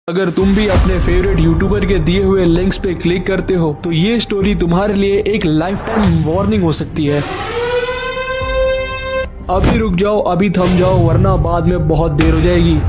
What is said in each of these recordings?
अगर तुम भी अपने फेवरेट यूट्यूबर के दिए हुए लिंक्स पे क्लिक करते हो तो ये स्टोरी तुम्हारे लिए एक लाइफ टाइम वार्निंग हो सकती है। अभी रुक जाओ, अभी थम जाओ, वरना बाद में बहुत देर हो जाएगी।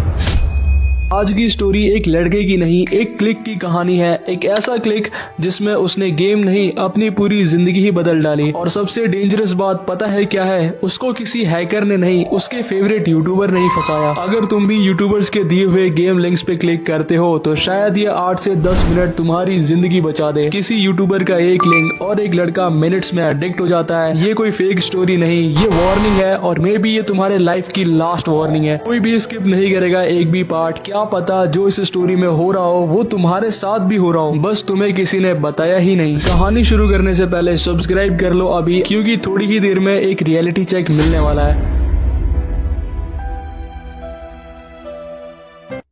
आज की स्टोरी एक लड़के की नहीं, एक क्लिक की कहानी है। एक ऐसा क्लिक जिसमें उसने गेम नहीं अपनी पूरी जिंदगी ही बदल डाली। और सबसे डेंजरस बात पता है क्या है? उसको किसी हैकर ने नहीं, उसके फेवरेट यूट्यूबर ने ही फंसाया। अगर तुम भी यूट्यूबर्स के दिए हुए गेम लिंक्स पे क्लिक करते हो तो शायद ये 8 से 10 मिनट तुम्हारी जिंदगी बचा दे। किसी यूट्यूबर का एक लिंक और एक लड़का मिनट्स में एडिक्ट हो जाता है। ये कोई फेक स्टोरी नहीं, ये वार्निंग है और मे बी ये तुम्हारे लाइफ की लास्ट वार्निंग है। कोई भी स्किप नहीं करेगा एक भी पार्ट। क्या पता जो इस स्टोरी में हो रहा हो वो तुम्हारे साथ भी हो रहा हो, बस तुम्हें किसी ने बताया ही नहीं। कहानी शुरू करने से पहले सब्सक्राइब कर लो अभी, क्योंकि थोड़ी ही देर में एक रियलिटी चेक मिलने वाला है।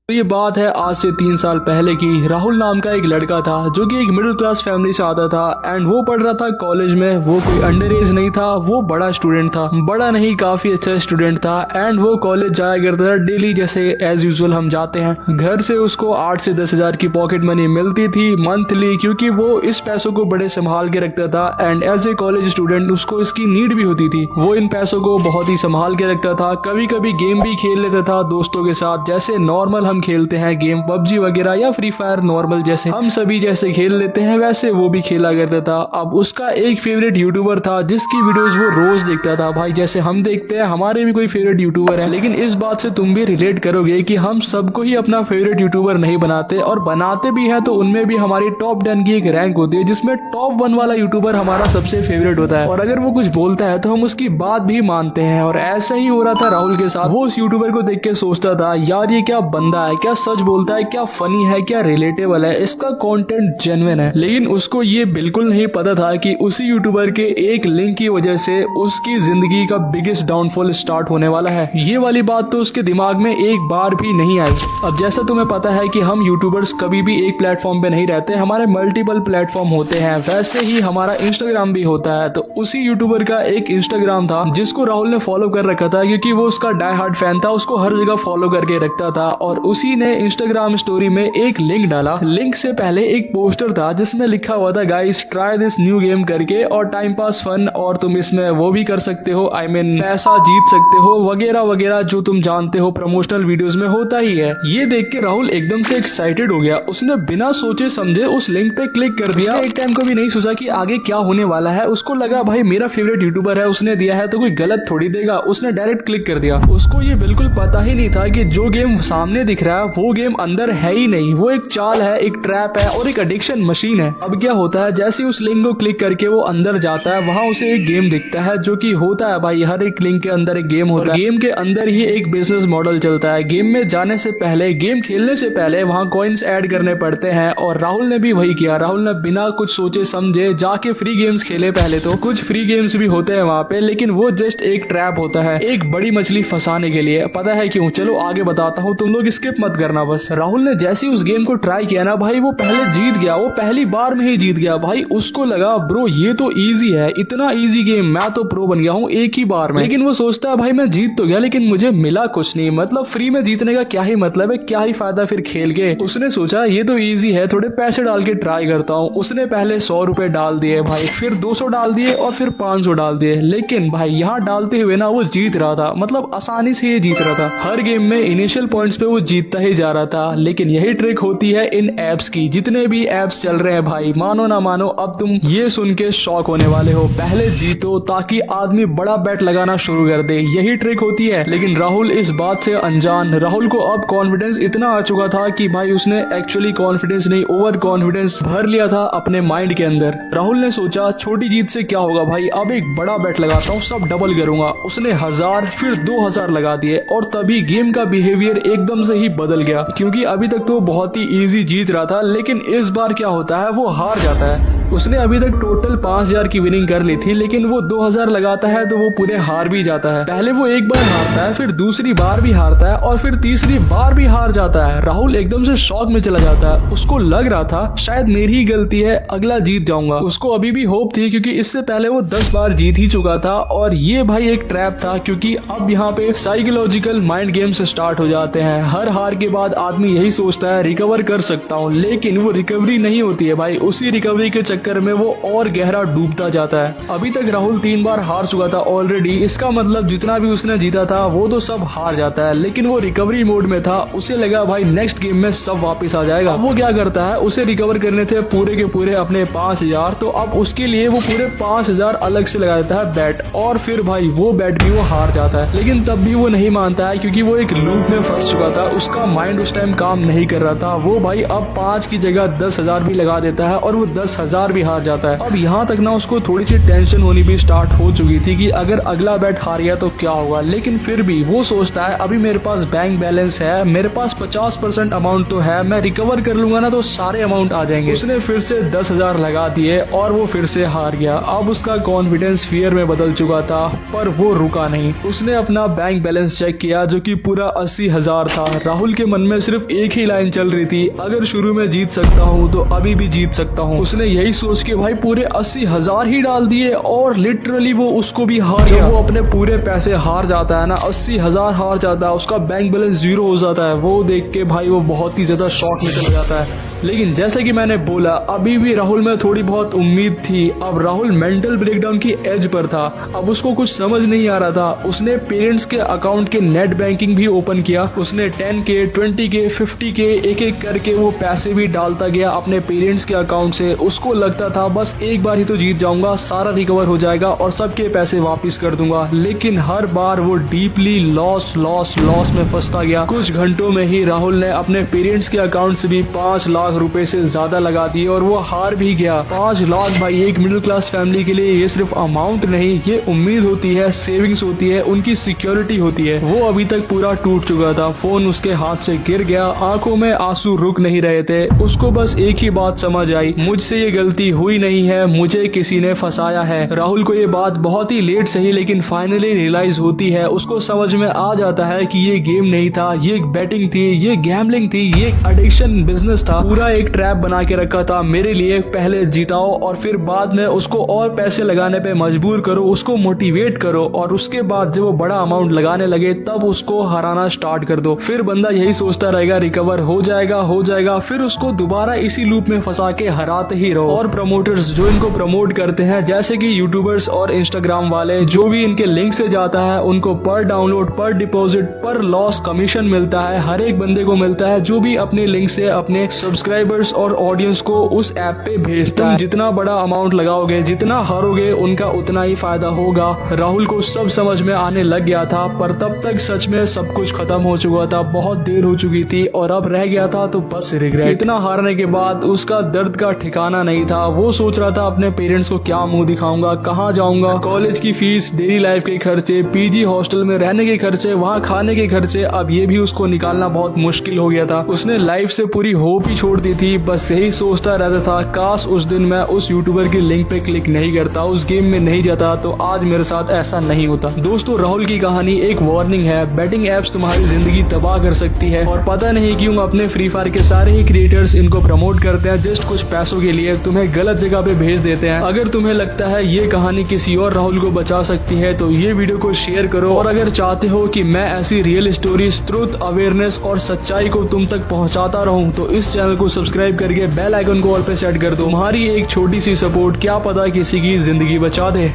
तो ये बात है आज से 3 साल पहले की। राहुल नाम का एक लड़का था जो कि एक मिडिल क्लास फैमिली से आता था एंड वो पढ़ रहा था कॉलेज में। वो कोई अंडर एज नहीं था, वो बड़ा स्टूडेंट था। बड़ा नहीं, काफी अच्छा स्टूडेंट था एंड वो कॉलेज जाया करता था डेली, जैसे एज यूजुअल हम जाते हैं। घर से उसको 8 से 10 हजार की पॉकेट मनी मिलती थी मंथली, क्योंकि वो इस पैसों को बड़े संभाल के रखता था and as a college student उसको इसकी नीड भी होती थी। वो इन पैसों को बहुत ही संभाल के रखता था। कभी कभी गेम भी खेल लेता था दोस्तों के साथ, जैसे नॉर्मल हम खेलते हैं गेम पबजी वगैरह या फ्री फायर, नॉर्मल जैसे हम सभी जैसे खेल लेते हैं वैसे वो भी खेला करता था। अब उसका एक फेवरेट यूट्यूबर था जिसकी वीडियोस वो रोज देखता था। भाई जैसे हम देखते हैं, हमारे भी कोई फेवरेट यूट्यूबर है, लेकिन इस बात से तुम भी रिलेट करोगे कि हम सबको ही अपना फेवरेट यूट्यूबर नहीं बनाते, और बनाते भी है तो उनमें भी हमारी टॉप 10 की एक रैंक होती है जिसमें टॉप 1 वाला यूट्यूबर हमारा सबसे फेवरेट होता है। और अगर वो कुछ बोलता है तो हम उसकी बात भी मानते हैं। और ऐसा ही हो रहा था राहुल के साथ। वो उस यूट्यूबर को देख के सोचता था, यार ये क्या बंदा है, क्या सच बोलता है, क्या फनी है, क्या रिलेटेबल है, इसका कंटेंट जेन्युइन है। लेकिन उसको ये बिल्कुल नहीं पता था कि उसी यूट्यूबर के एक लिंक की वजह से उसकी जिंदगी का बिगेस्ट डाउनफॉल स्टार्ट होने वाला है। ये वाली बात तो उसके दिमाग में एक बार भी नहीं आई। अब जैसा तुम्हें पता है कि हम यूट्यूबर्स कभी भी एक प्लेटफॉर्म पे नहीं रहते, हमारे मल्टीपल प्लेटफॉर्म होते हैं। वैसे ही हमारा इंस्टाग्राम भी होता है। तो उसी यूट्यूबर का एक इंस्टाग्राम था जिसको राहुल ने फॉलो कर रखा था, क्योंकि वो उसका डाई हार्ड फैन था, उसको हर जगह फॉलो करके रखता था। और उसी ने इंस्टाग्राम स्टोरी में एक लिंक डाला। लिंक से पहले एक पोस्टर था जिसमें लिखा हुआ था, guys try this new game करके, और टाइम पास फन, और तुम इसमें वो भी कर सकते हो, आई मीन पैसा जीत सकते हो वगैरह वगैरह, जो तुम जानते हो प्रमोशनल वीडियोस में होता ही है। ये देख के राहुल एकदम से एक्साइटेड हो गया। उसने बिना सोचे समझे उस लिंक पे क्लिक कर दिया। एक टाइम को भी नहीं सोचा कि आगे क्या होने वाला है। उसको लगा भाई मेरा फेवरेट यूट्यूबर है, उसने दिया है तो कोई गलत थोड़ी देगा। उसने डायरेक्ट क्लिक कर दिया। उसको ये बिल्कुल पता ही नहीं था कि जो गेम सामने दिख रहा है वो गेम अंदर है ही नहीं, वो एक चाल है, एक ट्रैप है और एक एडिक्शन मशीन है। अब क्या होता है, जैसे उस लिंक को क्लिक करके वो अंदर जाता है, वहाँ उसे एक गेम दिखता है, जो कि होता है भाई हर एक लिंक के अंदर एक गेम होता है। गेम के अंदर ही एक बिजनेस मॉडल चलता है। गेम में जाने से पहले, गेम खेलने से पहले वहाँ कॉइन्स ऐड करने पड़ते हैं, और राहुल ने भी वही किया। राहुल ने बिना कुछ सोचे समझे जाके फ्री गेम्स खेले। पहले तो कुछ फ्री गेम्स भी होते हैं वहाँ पे, लेकिन वो जस्ट एक ट्रैप होता है, एक बड़ी मछली फंसाने के लिए। पता है क्यों? चलो आगे बताता हूँ, तुम लोग स्किप मत करना बस। राहुल ने जैसे उस गेम को ट्राई किया ना भाई, वो पहले जीत गया। वो पहली बार में ही जीत गया। भाई उसको लगा ब्रो ये तो इजी है, इतना इजी गेम, मैं तो प्रो बन गया हूँ एक ही बार में। लेकिन वो सोचता है भाई मैं जीत तो गया, लेकिन मुझे मिला कुछ नहीं, मतलब फ्री में जीतने का क्या ही मतलब है, क्या ही फायदा फिर खेल के। उसने सोचा ये तो इजी है, थोड़े पैसे डाल के ट्राई करता हूँ। उसने पहले 100 रुपए डाल दिए भाई, फिर 200 डाल दिए और फिर 500 डाल दिए। लेकिन भाई यहाँ डालते हुए ना वो जीत रहा था, मतलब आसानी से ये जीत रहा था। हर गेम में इनिशियल पॉइंट्स पे वो जीतता ही जा रहा था। लेकिन यही ट्रिक होती है इन एप्स की। जितने भी एप्स चल रहे हैं भाई, मानो ना मानो, अब तुम ये सुन के शॉक होने वाले हो। पहले जीतो ताकि आदमी बड़ा बेट लगाना शुरू कर दे, यही ट्रिक होती है। लेकिन राहुल इस बात से अनजान। राहुल को अब कॉन्फिडेंस इतना आ चुका था कि भाई उसने एक्चुअली कॉन्फिडेंस नहीं, ओवर कॉन्फिडेंस भर लिया था अपने माइंड के अंदर। राहुल ने सोचा छोटी जीत से क्या होगा भाई, अब एक बड़ा बेट लगाता हूँ, सब डबल करूंगा। उसने 1000 फिर 2000 लगा दिए, और तभी गेम का बिहेवियर एकदम से ही बदल गया। क्योंकि अभी तक तो बहुत ही इजी जीत रहा था, लेकिन इस बार क्या होता है, वो हार जाता है। उसने अभी तक टोटल 5000 की विनिंग कर ली थी, लेकिन वो 2000 लगाता है तो वो पूरे हार भी जाता है। पहले वो एक बार हारता है, फिर दूसरी बार भी हारता है, और फिर तीसरी बार भी हार जाता है। राहुल एकदम से शॉक में चला जाता है। उसको लग रहा था शायद मेरी ही गलती है, अगला जीत जाऊंगा। उसको अभी भी होप थी, क्योंकि इससे पहले वो 10 बार जीत ही चुका था। और ये भाई एक ट्रैप था, क्योंकि अब यहाँ पे साइकोलॉजिकल माइंड गेम्स स्टार्ट हो जाते हैं। हर हार के बाद आदमी यही सोचता है रिकवर कर सकता हूँ, लेकिन वो रिकवरी नहीं होती है भाई। उसी रिकवरी के चक्कर में वो और गहरा डूबता जाता है। अभी तक राहुल 3 बार हार चुका था ऑलरेडी। इसका मतलब जितना भी उसने जीता था वो तो सब हार जाता है, लेकिन वो रिकवरी मोड में था। उसे लगा भाई नेक्स्ट गेम में सब वापस आ जाएगा। अब वो क्या करता है, उसे रिकवर करने थे पूरे के पूरे अपने 5000, तो अब उसके लिए वो पूरे 5000 अलग से लगा देता है बैट, और फिर भाई वो बैट भी वो हार जाता है। लेकिन तब भी वो नहीं मानता है, क्योंकि वो एक लूप में फंस चुका था। उसका माइंड उस टाइम काम नहीं कर रहा था। वो भाई अब 5 की जगह 10,000 भी लगा देता है और वो 10,000 भी हार जाता है। अब यहाँ तक ना उसको थोड़ी सी टेंशन होनी भी स्टार्ट हो चुकी थी कि अगर अगला बैट हार गया तो क्या होगा। लेकिन फिर भी वो सोचता है अभी मेरे पास बैंक बैलेंस है, मेरे पास 50% अमाउंट तो है, मैं रिकवर कर लूंगा ना तो सारे अमाउंट आ जाएंगे। उसने फिर से 10,000 लगा दिए और वो फिर से हार गया। अब उसका कॉन्फिडेंस फियर में बदल चुका था, पर वो रुका नहीं। उसने अपना बैंक बैलेंस चेक किया जो कि पूरा 80,000 था। राहुल के मन में सिर्फ एक ही लाइन चल रही थी, अगर शुरू में जीत सकता हूँ तो अभी भी जीत सकता हूँ। उसने यही सोच के भाई पूरे 80,000 ही डाल दिए और लिटरली वो उसको भी हार गया। वो अपने पूरे पैसे हार जाता है ना, 80,000 हार जाता है, उसका बैंक बैलेंस 0 हो जाता है। वो देख के भाई वो बहुत ही ज्यादा शॉक निकल जाता है। लेकिन जैसे कि मैंने बोला, अभी भी राहुल में थोड़ी बहुत उम्मीद थी। अब राहुल मेंटल ब्रेकडाउन की एज पर था। अब उसको कुछ समझ नहीं आ रहा था। उसने पेरेंट्स के अकाउंट के नेट बैंकिंग भी ओपन किया। उसने 10K, 20K, 50K एक एक करके वो पैसे भी डालता गया अपने पेरेंट्स के अकाउंट से। उसको लगता था बस एक बार ही तो जीत जाऊंगा, सारा रिकवर हो जाएगा और सबके पैसे वापिस कर दूंगा। लेकिन हर बार वो डीपली लॉस में फंसता गया। कुछ घंटों में ही राहुल ने अपने पेरेंट्स के अकाउंट से भी 5 लाख रुपए से ज्यादा लगा दिए और वो हार भी गया। 5 लाख भाई एक मिडिल क्लास फैमिली के लिए ये सिर्फ अमाउंट नहीं, ये उम्मीद होती है, सेविंग्स होती है, उनकी सिक्योरिटी होती है। वो अभी तक पूरा टूट चुका था। फोन उसके हाथ से गिर गया, आंखों में आंसू रुक नहीं रहे थे। उसको बस एक ही बात समझ आई, मुझसे ये गलती हुई नहीं है, मुझे किसी ने फंसाया है। राहुल को ये बात बहुत ही लेट सही लेकिन फाइनली रियलाइज होती है। उसको समझ में आ जाता है कि ये गेम नहीं था, ये एक बैटिंग थी, ये गैम्बलिंग थी, ये एक एडिक्शन बिजनेस था। पूरा एक ट्रैप बना के रखा था मेरे लिए। पहले जिताओ और फिर बाद में उसको और पैसे लगाने पे मजबूर करो, उसको मोटिवेट करो, और उसके बाद जब वो बड़ा अमाउंट लगाने लगे तब उसको हराना स्टार्ट कर दो। फिर बंदा यही सोचता रहेगा रिकवर हो जाएगा, फिर उसको दोबारा इसी लूप में फंसा के हराते ही रहो। और प्रमोटर्स जो इनको प्रमोट करते हैं, जैसे कि यूट्यूबर्स और इंस्टाग्राम वाले, जो भी इनके लिंक से जाता है उनको पर डाउनलोड, पर डिपॉजिट, पर लॉस कमीशन मिलता है। हर एक बंदे को मिलता है जो भी अपने लिंक से अपने सब्सक्राइबर्स और ऑडियंस को उस ऐप पे भेजता है। जितना बड़ा अमाउंट लगाओगे, जितना हारोगे, उनका उतना ही फायदा होगा। राहुल को सब समझ में आने लग गया था, पर तब तक सच में सब कुछ खत्म हो चुका था, बहुत देर हो चुकी थी और अब रह गया था तो बस रिग्रेट। इतना हारने के बाद उसका दर्द का ठिकाना नहीं था। वो सोच रहा था अपने पेरेंट्स को क्या मुंह दिखाऊंगा, कहाँ जाऊंगा, कॉलेज की फीस, डेली लाइफ के खर्चे, पीजी हॉस्टल में रहने के खर्चे, वहाँ खाने के खर्चे, अब ये भी उसको निकालना बहुत मुश्किल हो गया था। उसने लाइफ से पूरी होप ही छोड़ दी थी। बस यही सोचता रहता था, काश उस दिन मैं उस यूट्यूबर की लिंक पे क्लिक नहीं करता, उस गेम में नहीं जाता तो आज मेरे साथ ऐसा नहीं होता। दोस्तों, राहुल की कहानी एक वार्निंग है। बैटिंग एप्स तुम्हारी जिंदगी तबाह कर सकती है और पता नहीं क्यों अपने फ्री फायर के सारे ही क्रिएटर्स इनको प्रमोट करते हैं जस्ट कुछ पैसों के लिए, तुम्हें गलत जगह पे भेज देते हैं। अगर तुम्हें लगता है ये कहानी किसी और राहुल को बचा सकती है तो ये वीडियो को शेयर करो। और अगर चाहते हो कि मैं ऐसी रियल स्टोरीज, ट्रुथ, अवेयरनेस और सच्चाई को तुम तक पहुंचाता रहूं तो इस चैनल को सब्सक्राइब करके बेल आइकन को ऑल पे सेट कर दो। तुम्हारी एक छोटी सी सपोर्ट क्या पता किसी की जिंदगी बचा दे।